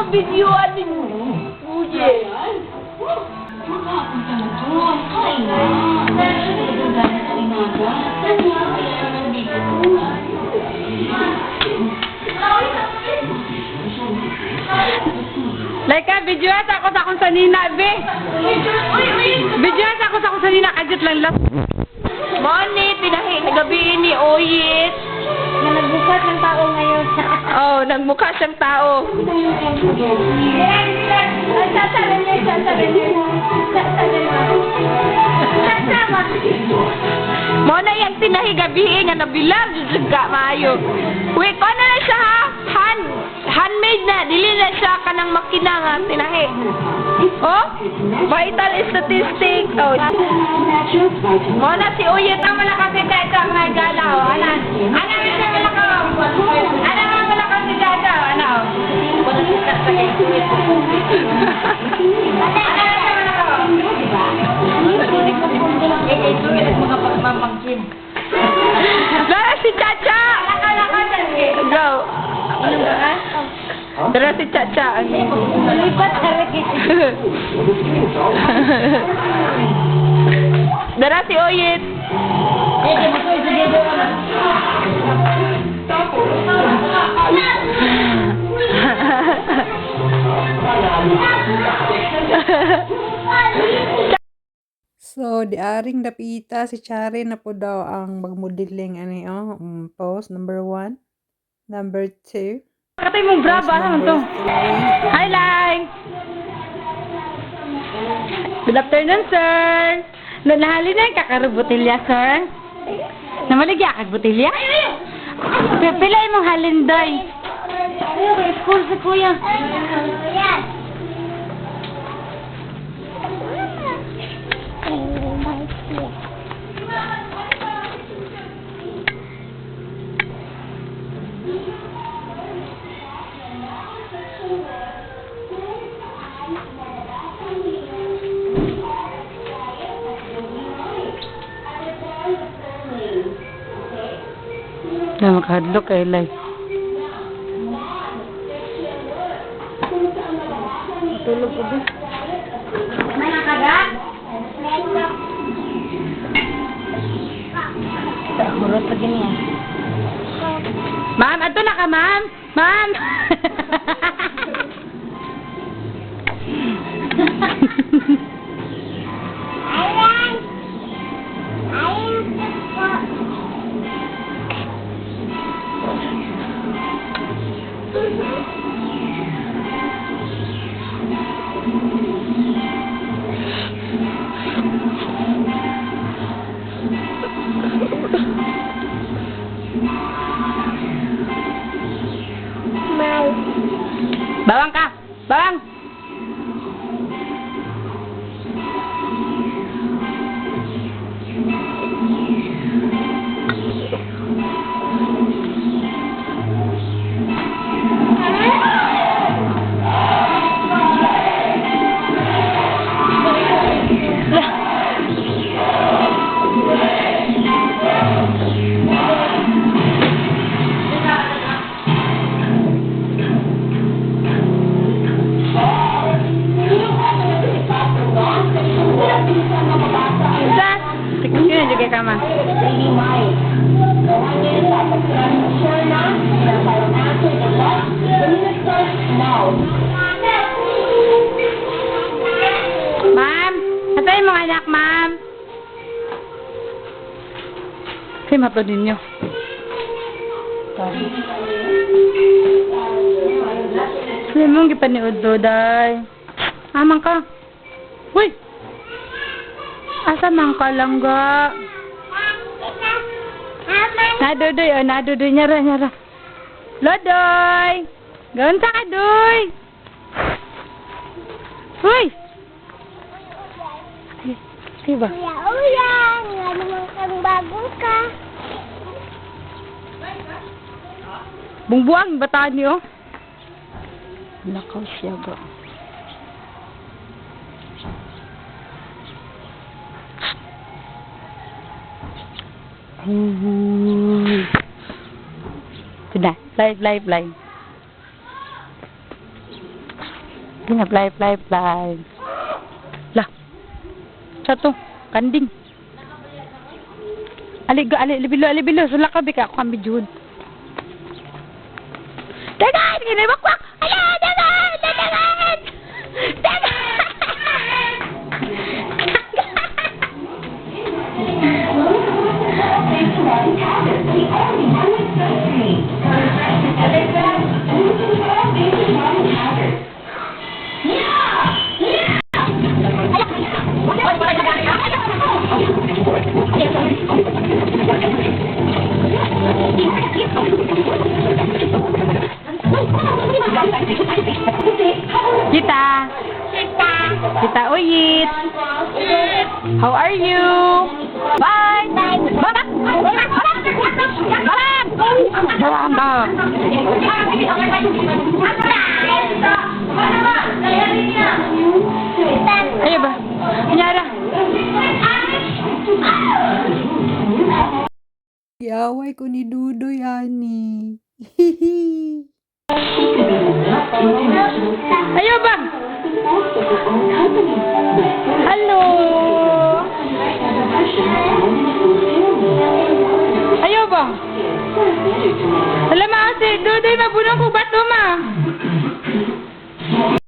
videoan ninyo. Uye. Like videoan ako sa akong sanina, be. Videoan ako sa akong sanina, kajut lang lang. Moni, pinahi, nagabiin ni Oyit. Na nagbukas ng tao ngayon. Oh, nagmukha siyang tao. Sasalan niya. Mona yang tinahi gabiin nga nabilang juga maayo. Wait, ko na lang siya ha? Handmade na, dili na siya kanang makina nga tinahi. Oh, vital statistic. Oh. Mona si Uyet ang malakang si Teta ang nagalaw. Ana siya malakaw. Ana nga malakang si Teta. Ano? Dara si Chacha! Go! Dara si Chacha. Lipat haragit. Dara si Oyit. So, diaring dapita si Chari na po daw ang magmodeling post number 1, number 2. Katay mong brava naman to. Hi, Lai! Good afternoon, sir. Nanahali na yung kakarubutilya, sir. Namaligya kagbutilya? Pipilay mong halinday. School si kuya. Na makahadlok kay Lai. Tulog ko din. Mana kagat? Burot lagi niya. Ma'am, ato na ka, ma'am. Ma'am. Bawang ka! Bawang! Yun, juga ka, ma'am. Ma'am, nasaan yung mga anak, ma'am? Kasi mato ninyo. Saan mong gipaniod do, day? Amang ka. Uy! Asa man ka lang ga? Nadudoy, oh, nadudoy. Nyara. Lodoy! Gawin sa ka, doy! Uy! Diba? Kuya Uyang, nga naman kang bago ka. Bungbuang, bataan niyo. Nakaw siya ba? Sudah, live. Sige na, fly, fly, fly. Lah. Sa to, kanding. Alibilo. Sulak ka, bika ako kang bidyod. Dagan! Giniwakwak! Ayan! Dagan! Dagan! Kita Uyit. How are you? Bye. Bye. Ayo ba? Nyara. Iaway ko ni Dudoy, ani. Ayo bang. Halo. Ayo bang. Alam mo si Dudoy mabunong ko ba?